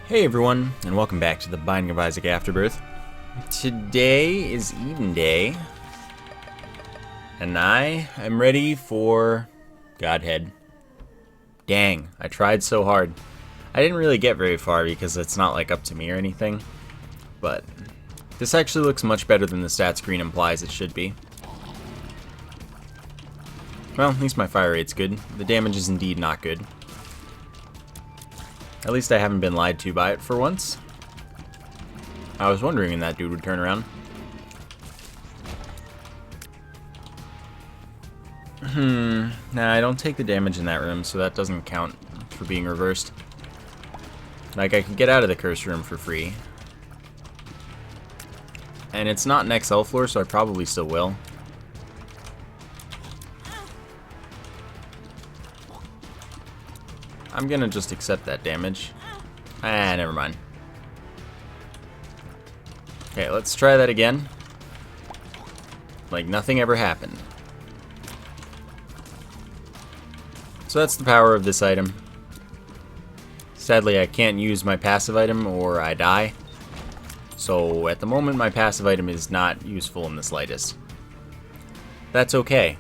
Hey everyone, and welcome back to the Binding of Isaac Afterbirth. Today is Eden Day, and I am ready for Godhead. Dang, I tried so hard. I didn't really get very far because it's not like up to me or anything, but this actually looks much better than the stat screen implies it should be. Well, at least my fire rate's good. The damage is indeed not good. At least I haven't been lied to by it for once. I was wondering when that dude would turn around. Nah, I don't take the damage in that room, so that doesn't count for being reversed. Like, I could get out of the curse room for free. And it's not an XL floor, so I probably still will. I'm gonna just accept that damage. Ah, never mind. Okay, let's try that again. Like nothing ever happened. So that's the power of this item. Sadly, I can't use my passive item or I die. So at the moment, my passive item is not useful in the slightest. That's okay.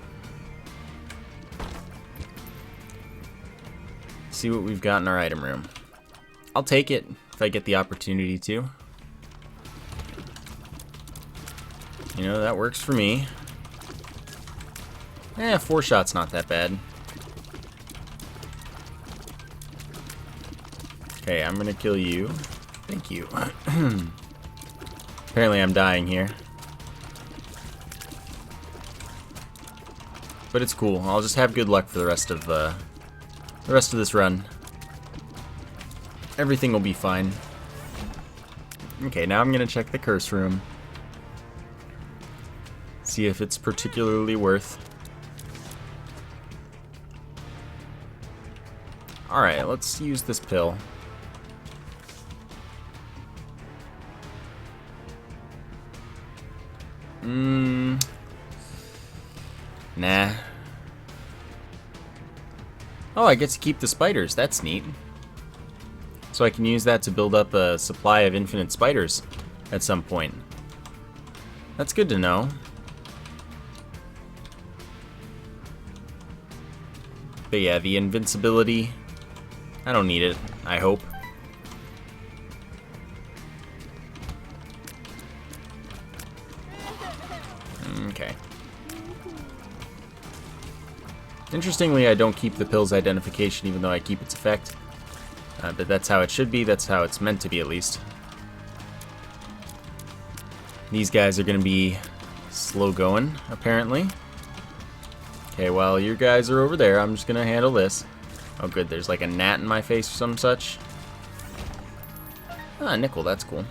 See what we've got in our item room. I'll take it if I get the opportunity to. You know, that works for me. 4 shots not that bad. Okay, I'm gonna kill you. Thank you. Apparently I'm dying here. But it's cool. I'll just have good luck for the rest of this run. Everything will be fine. Okay, now I'm gonna check the curse room. See if it's particularly worth. Alright, let's use this pill. Nah. Oh, I get to keep the spiders. That's neat. So I can use that to build up a supply of infinite spiders at some point. That's good to know. But yeah, the invincibility, I don't need it, I hope. Okay. Interestingly, I don't keep the pill's identification even though I keep its effect. But that's how it should be, that's how it's meant to be at least. These guys are going to be slow going, apparently. Okay, while you guys are over there, I'm just going to handle this. Oh good, there's like a gnat in my face or some such. Ah, nickel, that's cool.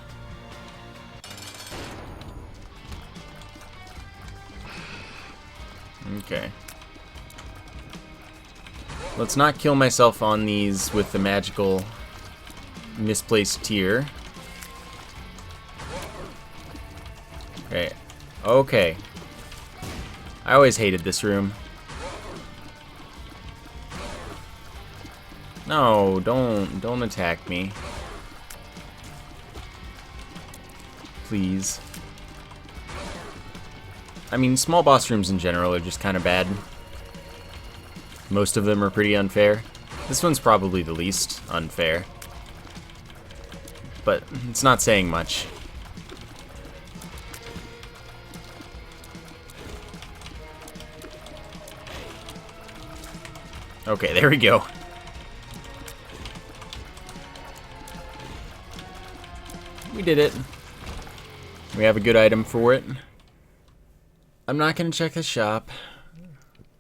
Okay. Let's not kill myself on these with the magical misplaced tear. Okay. Okay. I always hated this room. No, don't attack me. Please. I mean, small boss rooms in general are just kind of bad. Most of them are pretty unfair. This one's probably the least unfair. But it's not saying much. Okay, there we go. We did it. We have a good item for it. I'm not gonna check the shop.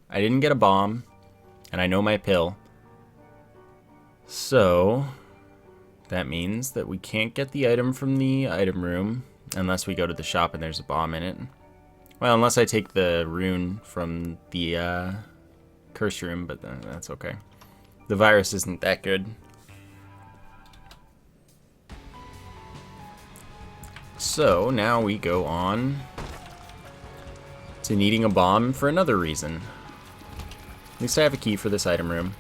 I didn't get a bomb. And I know my pill. So that means that we can't get the item from the item room unless we go to the shop and there's a bomb in it. Well, unless I take the rune from the curse room, but that's okay. The virus isn't that good. So now we go on to needing a bomb for another reason. At least I have a key for this item room.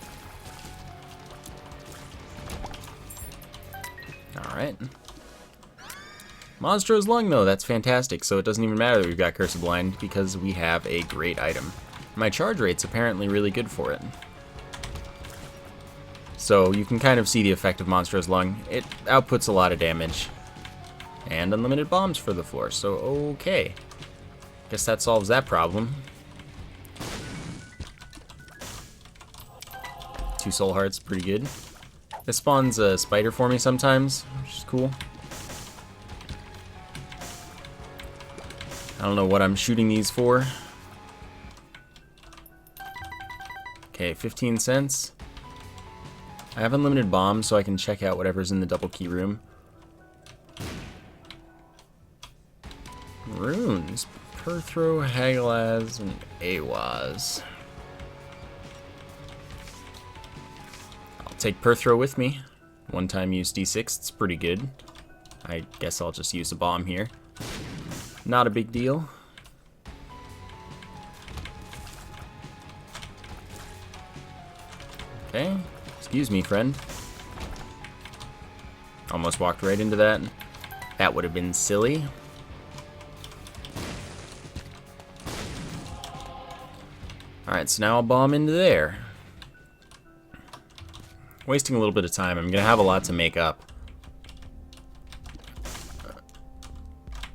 Alright. Monstro's Lung, though, that's fantastic, so it doesn't even matter that we've got Curse of Blind, because we have a great item. My charge rate's apparently really good for it. So you can kind of see the effect of Monstro's Lung. It outputs a lot of damage. And unlimited bombs for the floor, so okay. Guess that solves that problem. 2 soul hearts, pretty good. This spawns a spider for me sometimes, which is cool. I don't know what I'm shooting these for. Okay, 15 cents. I have unlimited bombs, so I can check out whatever's in the double key room. Runes. Perthro, Hagalaz, and Awaz. I'll take Perthro with me. One time use D6, it's pretty good. I guess I'll just use a bomb here. Not a big deal. Okay, excuse me, friend. Almost walked right into that. That would have been silly. Alright, so now I'll bomb into there. Wasting a little bit of time. I'm going to have a lot to make up.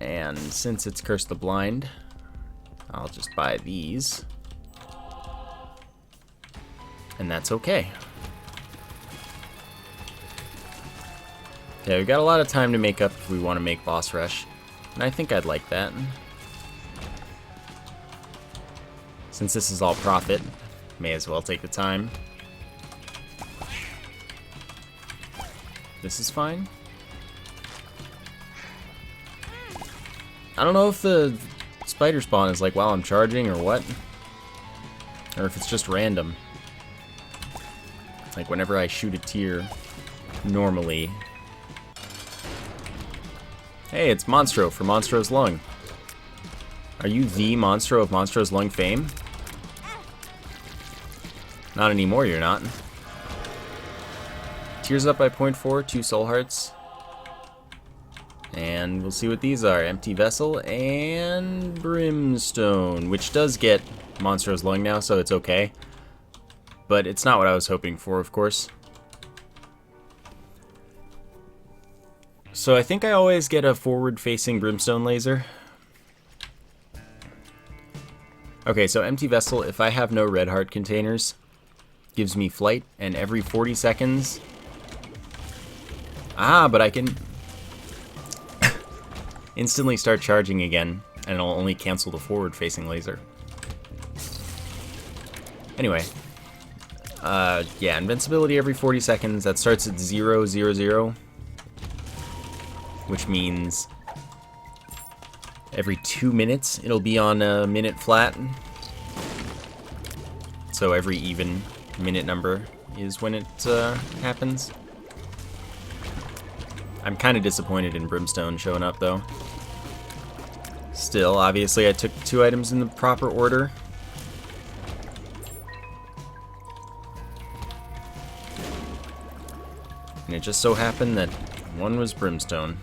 And since it's Curse the Blind, I'll just buy these. And that's okay. Okay, we've got a lot of time to make up if we want to make boss rush. And I think I'd like that. Since this is all profit, may as well take the time. This is fine. I don't know if the spider spawn is like while I'm charging or what. Or if it's just random. Like whenever I shoot a tier normally. Hey, it's Monstro for Monstro's Lung. Are you the Monstro of Monstro's Lung fame? Not anymore, you're not. Tears up by 0.4, 2 soul hearts. And we'll see what these are. Empty Vessel and Brimstone, which does get Monstro's Lung now, so it's okay. But it's not what I was hoping for, of course. So I think I always get a forward-facing Brimstone laser. Okay, so Empty Vessel, if I have no red heart containers, gives me flight, and every 40 seconds... but I can instantly start charging again, and it'll only cancel the forward-facing laser. Anyway, yeah, invincibility every 40 seconds. That starts at 0, 0, 0, which means every 2 minutes it'll be on a minute flat. So every even minute number is when it happens. I'm kind of disappointed in Brimstone showing up, though. Still, obviously, I took 2 items in the proper order. And it just so happened that one was Brimstone.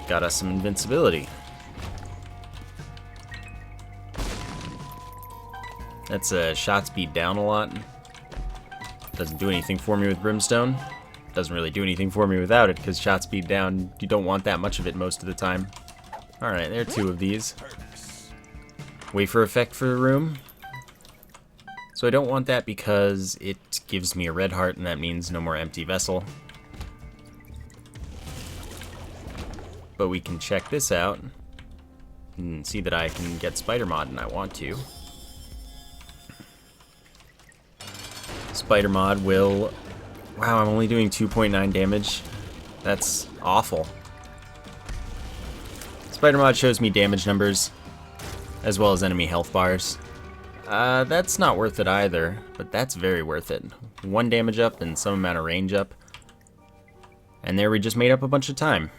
Got us some invincibility. That's shot speed down a lot. Doesn't do anything for me with Brimstone. Doesn't really do anything for me without it, because shot speed down, you don't want that much of it most of the time. Alright, there are 2 of these. Wafer effect for the room. So I don't want that because it gives me a red heart, and that means no more Empty Vessel. But we can check this out and see that I can get Spider Mod, and I want to. Spider Mod will... Wow, I'm only doing 2.9 damage. That's awful. Spider Mod shows me damage numbers, as well as enemy health bars. That's not worth it either, but that's very worth it. 1 damage up and some amount of range up. And there we just made up a bunch of time.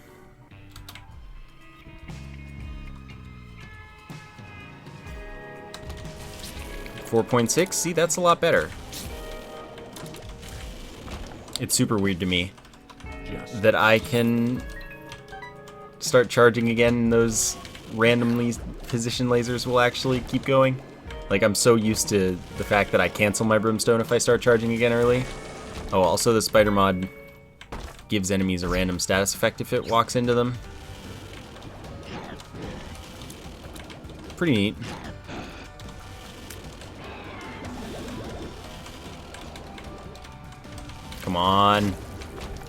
.6, see, that's a lot better. It's super weird to me that I can start charging again and those randomly positioned lasers will actually keep going. Like, I'm so used to the fact that I cancel my brimstone if I start charging again early. Oh, also the spider mod gives enemies a random status effect if it walks into them. Pretty neat. Come on.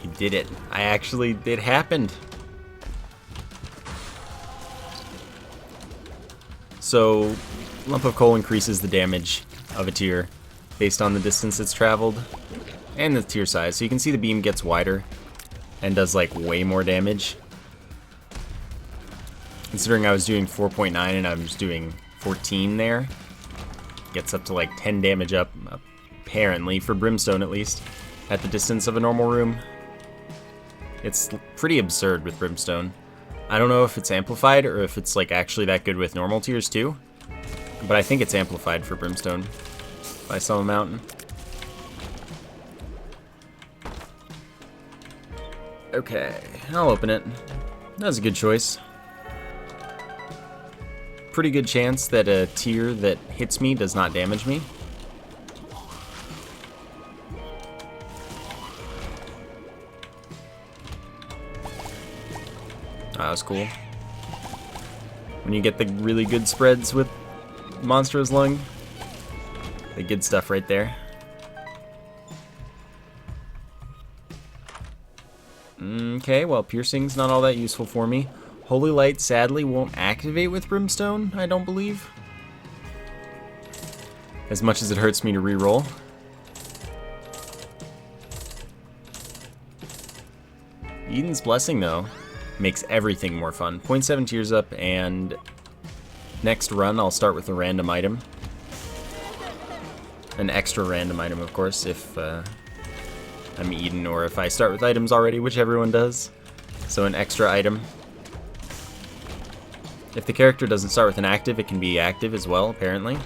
You did it. It happened. So, lump of coal increases the damage of a tier based on the distance it's traveled and the tier size. So you can see the beam gets wider and does like way more damage. Considering I was doing 4.9 and I was doing 14 there, gets up to like 10 damage up, apparently, for brimstone at least, at the distance of a normal room. It's pretty absurd with brimstone. I don't know if it's amplified or if it's like actually that good with normal tiers too, but I think it's amplified for brimstone by some amount. Okay, I'll open it. That was a good choice. Pretty good chance that a tier that hits me does not damage me. That was cool. When you get the really good spreads with Monster's Lung, the good stuff right there. Okay, well, piercing's not all that useful for me. Holy Light sadly won't activate with Brimstone, I don't believe. As much as it hurts me to reroll. Eden's Blessing, though, makes everything more fun. 0.7 tiers up, and next run I'll start with a random item. An extra random item, of course, if I'm Eden, or if I start with items already, which everyone does. So an extra item. If the character doesn't start with an active, it can be active as well, apparently.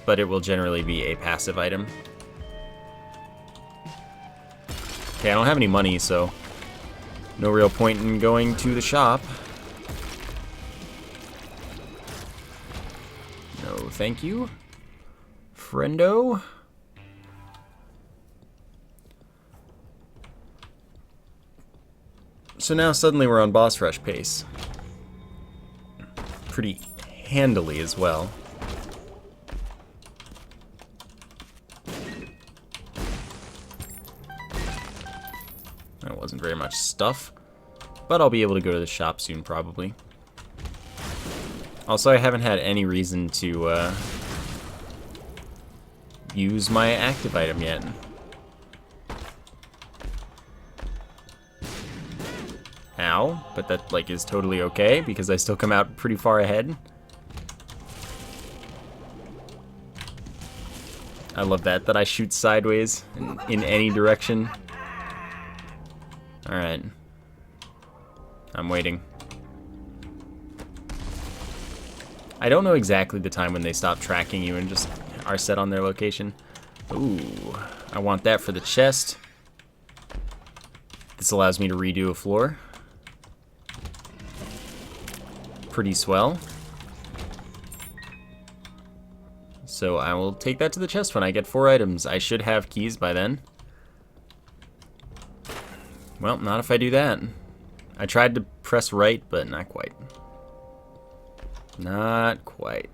But it will generally be a passive item. Okay, I don't have any money, so no real point in going to the shop. No, thank you. Friendo. So now suddenly we're on boss rush pace. Pretty handily as well. That wasn't very much stuff, but I'll be able to go to the shop soon probably. Also, I haven't had any reason to use my active item yet. Ow, but that like is totally okay because I still come out pretty far ahead. I love that I shoot sideways in any direction. Alright. I'm waiting. I don't know exactly the time when they stop tracking you and just are set on their location. Ooh, I want that for the chest. This allows me to redo a floor. Pretty swell. So I will take that to the chest when I get 4 items. I should have keys by then. Well, not if I do that. I tried to press right, but not quite. Not quite.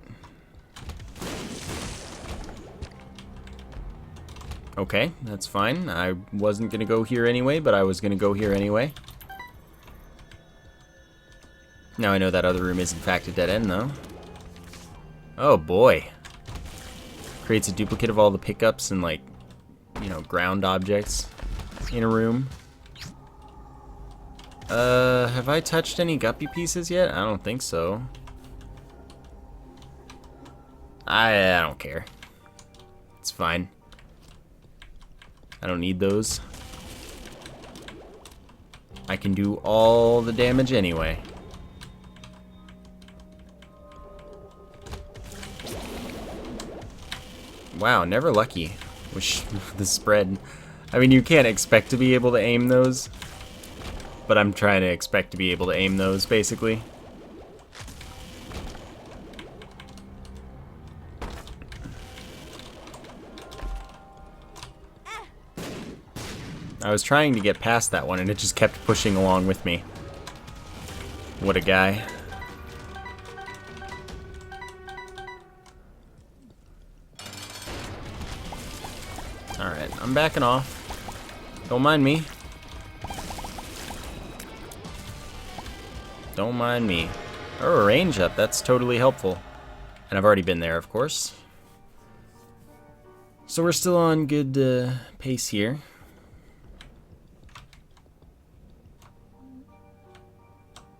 Okay, that's fine. I wasn't gonna go here anyway, but I was gonna go here anyway. Now I know that other room is in fact a dead end, though. Oh boy. Creates a duplicate of all the pickups and, like, you know, ground objects in a room. Have I touched any guppy pieces yet? I don't think so. I don't care. It's fine. I don't need those. I can do all the damage anyway. Wow, never lucky with the spread. I mean, you can't expect to be able to aim those, but I'm trying to expect to be able to aim those, basically. I was trying to get past that one, and it just kept pushing along with me. What a guy. Alright, I'm backing off. Don't mind me. Don't mind me. Oh, a range up. That's totally helpful. And I've already been there, of course. So we're still on good pace here.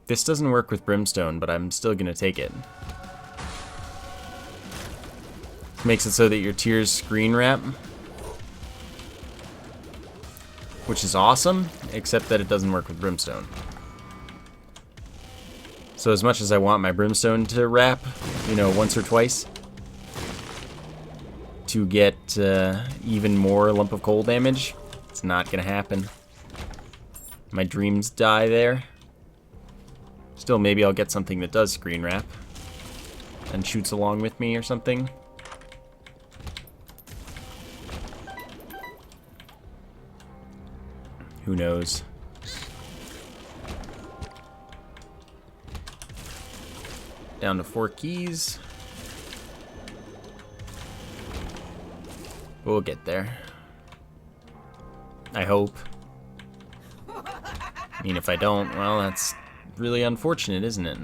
This doesn't work with brimstone, but I'm still gonna take it. Makes it so that your tiers screen wrap, which is awesome, except that it doesn't work with brimstone. So as much as I want my brimstone to wrap, you know, once or twice, to get even more lump of coal damage, it's not gonna happen. My dreams die there. Still, maybe I'll get something that does screen wrap and shoots along with me or something. Who knows? Down to 4 keys. We'll get there. I hope. I mean, if I don't, well, that's really unfortunate, isn't it?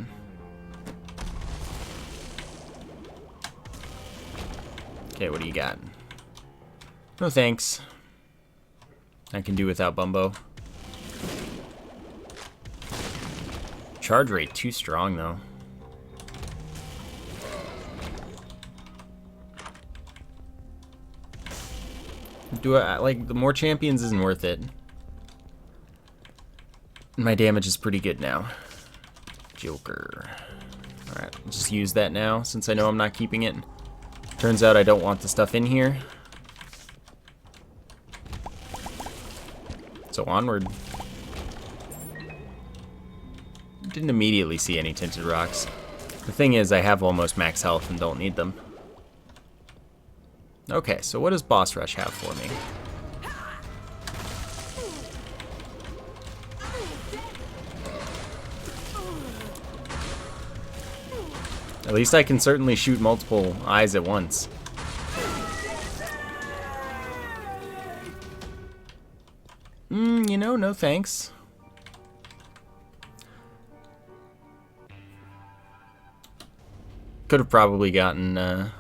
Okay, what do you got? No thanks. I can do without Bumbo. Charge rate too strong, though. Do I like the more champions isn't worth it. My damage is pretty good now. Joker. Alright, just use that now since I know I'm not keeping it. Turns out I don't want the stuff in here. So onward. Didn't immediately see any tinted rocks. The thing is, I have almost max health and don't need them. Okay, so what does Boss Rush have for me? At least I can certainly shoot multiple eyes at once. You know, no thanks. Could have probably gotten a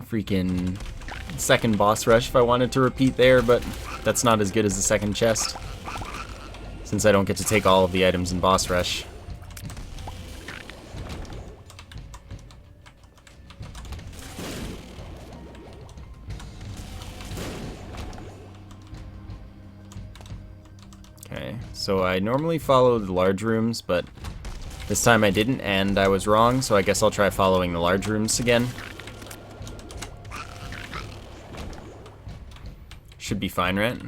freaking second boss rush if I wanted to repeat there, but that's not as good as the second chest, since I don't get to take all of the items in boss rush. Okay, so I normally follow the large rooms, but this time I didn't, and I was wrong, so I guess I'll try following the large rooms again. Should be fine, right?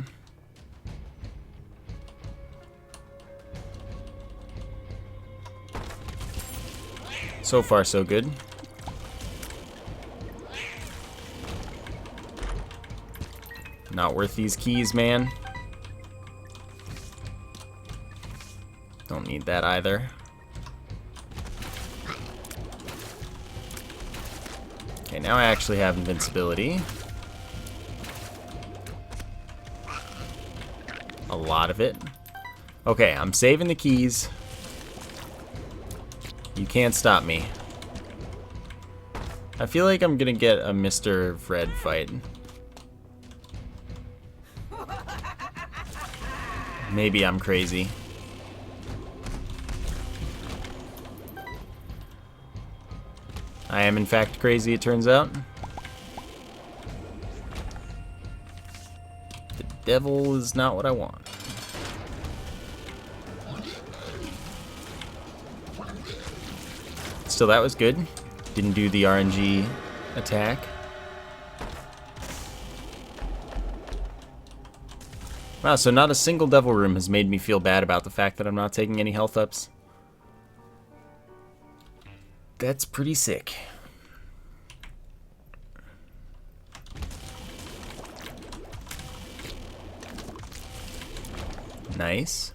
So far, so good. Not worth these keys, man. Don't need that either. Okay, now I actually have invincibility. A lot of it. Okay, I'm saving the keys. You can't stop me. I feel like I'm gonna get a Mr. Fred fight. Maybe I'm crazy. I am in fact crazy, it turns out. The devil is not what I want. Still, that was good. Didn't do the RNG attack. Wow, so not a single devil room has made me feel bad about the fact that I'm not taking any health ups. That's pretty sick. Nice.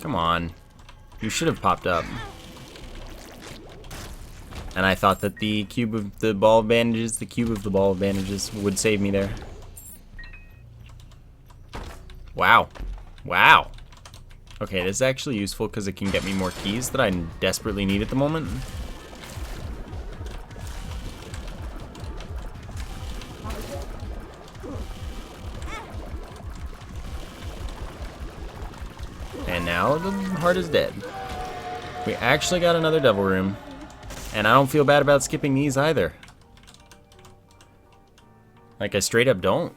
Come on. You should have popped up. And I thought that the cube of the ball of bandages, would save me there. Wow. Wow. Okay, this is actually useful because it can get me more keys that I desperately need at the moment. And now the heart is dead. We actually got another devil room. And I don't feel bad about skipping these either. Like, I straight up don't.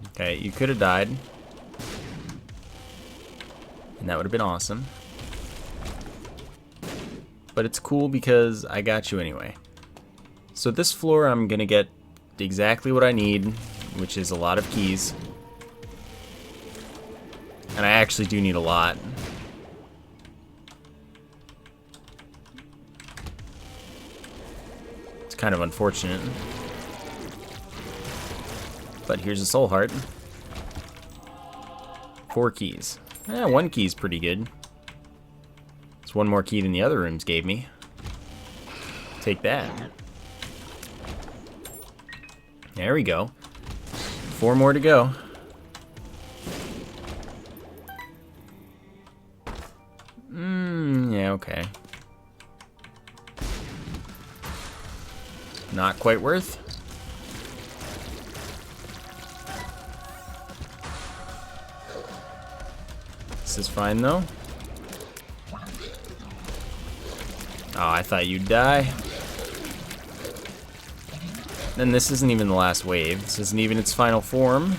Okay, you could have died. And that would have been awesome. But it's cool because I got you anyway. So this floor I'm gonna get exactly what I need, which is a lot of keys. And I actually do need a lot. It's kind of unfortunate. But here's a soul heart. 4 keys. 1 key's pretty good. It's 1 more key than the other rooms gave me. Take that. There we go. 4 more to go. Yeah, okay. Not quite worth. This is fine though. Oh, I thought you'd die. And this isn't even the last wave. This isn't even its final form.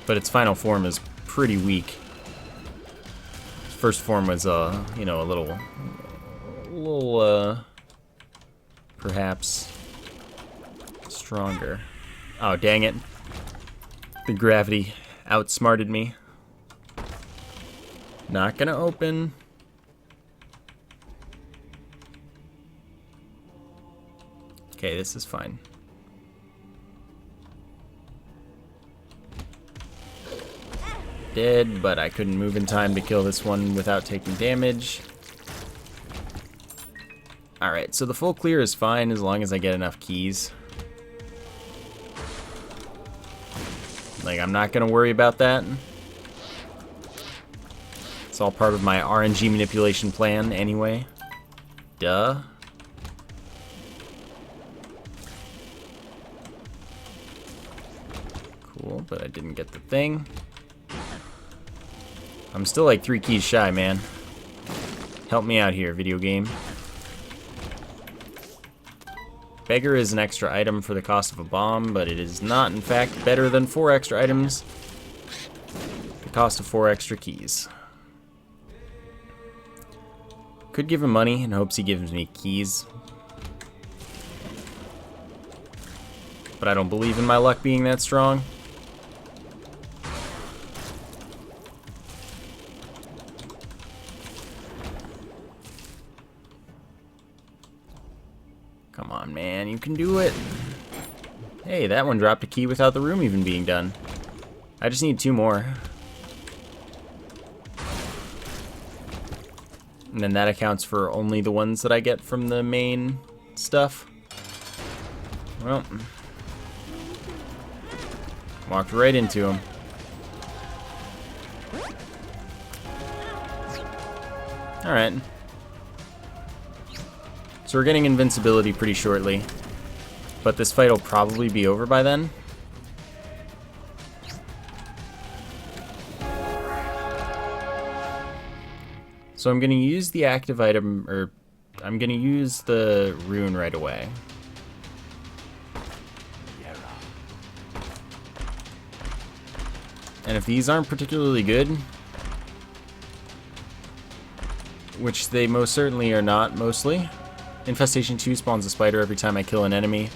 But its final form is pretty weak. Its first form was, you know, a little, perhaps stronger. Oh, dang it. The gravity outsmarted me. Not gonna open. Okay, this is fine. Dead, but I couldn't move in time to kill this one without taking damage. Alright, so the full clear is fine as long as I get enough keys. Like, I'm not gonna worry about that. It's all part of my RNG manipulation plan anyway. Duh. Cool, but I didn't get the thing. I'm still like 3 keys shy, man. Help me out here, video game. Beggar is an extra item for the cost of a bomb, but it is not, in fact, better than 4 extra items. The cost of 4 extra keys. Could give him money in hopes he gives me keys. But I don't believe in my luck being that strong. Come on, man, you can do it. Hey, that one dropped a key without the room even being done. I just need 2 more. And then that accounts for only the ones that I get from the main stuff. Well, walked right into him. Alright. So we're getting invincibility pretty shortly. But this fight will probably be over by then. So I'm going to use the active item, or I'm going to use the rune right away. And if these aren't particularly good, which they most certainly are not, mostly. Infestation 2 spawns a spider every time I kill an enemy.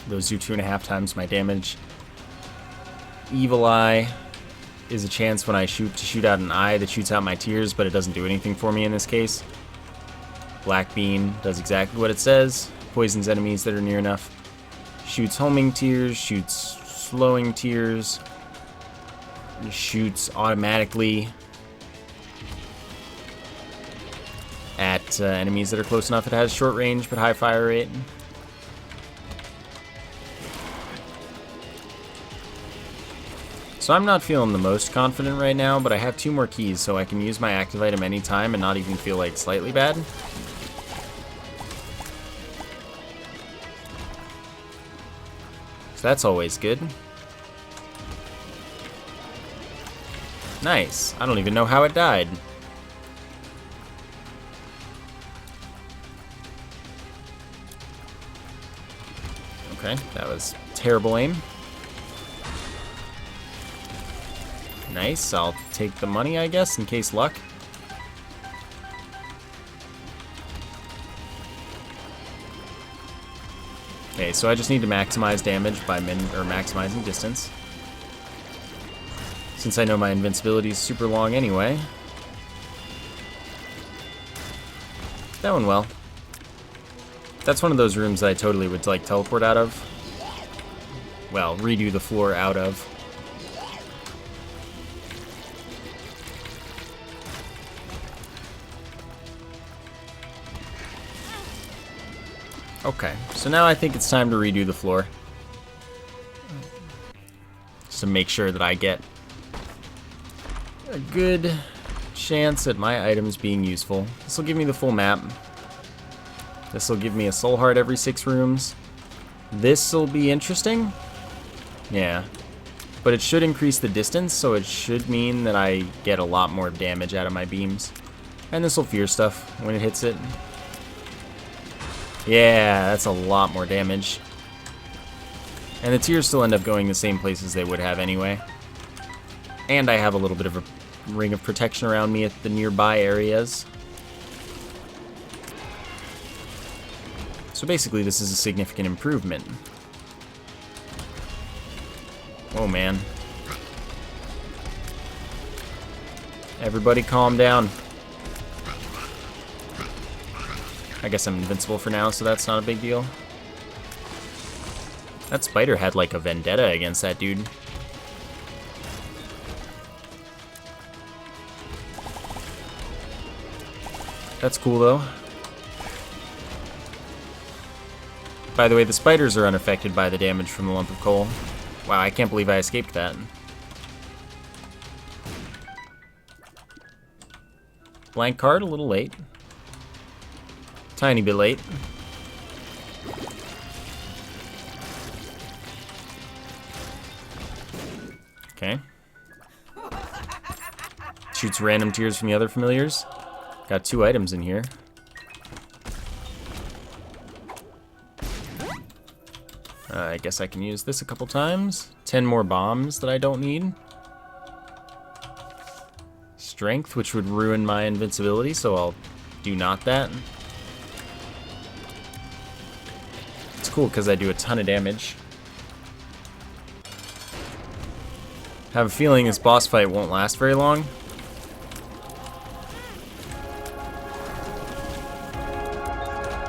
Those do 2.5 times my damage. Evil Eye is a chance when I shoot out an eye that shoots out my tears, but it doesn't do anything for me in this case. Black Bean does exactly what it says. Poisons enemies that are near enough. Shoots homing tears, shoots slowing tears. Shoots automatically at enemies that are close enough. It has short range but high fire rate. So I'm not feeling the most confident right now, but I have 2 more keys, so I can use my active item anytime and not even feel like slightly bad. So that's always good. Nice. I don't even know how it died. Okay, that was terrible aim. Nice, I'll take the money, I guess, in case luck. Okay, so I just need to maximize damage by maximizing distance. Since I know my invincibility is super long anyway. That went well. That's one of those rooms that I totally would like teleport out of. Well, redo the floor out of. Okay, so now I think it's time to redo the floor. Just to make sure that I get a good chance at my items being useful. This will give me the full map. This will give me a soul heart every 6 rooms. This will be interesting. Yeah. But it should increase the distance, so it should mean that I get a lot more damage out of my beams. And this will fear stuff when it hits it. Yeah, that's a lot more damage. And the tears still end up going the same places they would have anyway. And I have a little bit of a ring of protection around me at the nearby areas. So basically this is a significant improvement. Oh man. Everybody calm down. I guess I'm invincible for now, so that's not a big deal. That spider had like a vendetta against that dude. That's cool though. By the way, the spiders are unaffected by the damage from the lump of coal. Wow, I can't believe I escaped that. Blank card, a little late. Tiny bit late. Okay. Shoots random tears from the other familiars. Got 2 items in here. I guess I can use this a couple times. 10 more bombs that I don't need. Strength, which would ruin my invincibility, so I'll do not that. It's cool because I do a ton of damage. I have a feeling this boss fight won't last very long.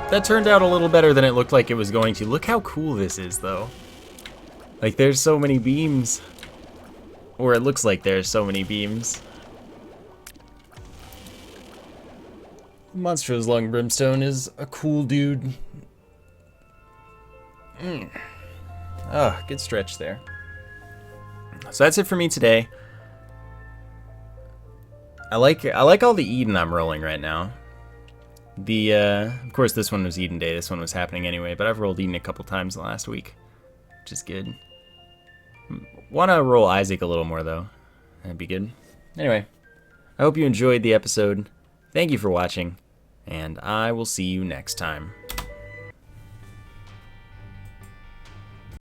That turned out a little better than it looked like it was going to. Look how cool this is, though. Like, there's so many beams. Or it looks like there's so many beams. Monstrous Lung Brimstone is a cool dude. Ah, good stretch there. So that's it for me today. I like all the Eden I'm rolling right now. Of course this one was Eden Day, this one was happening anyway, but I've rolled Eden a couple times in the last week, which is good. Wanna roll Isaac a little more though, that'd be good. Anyway, I hope you enjoyed the episode, thank you for watching, and I will see you next time.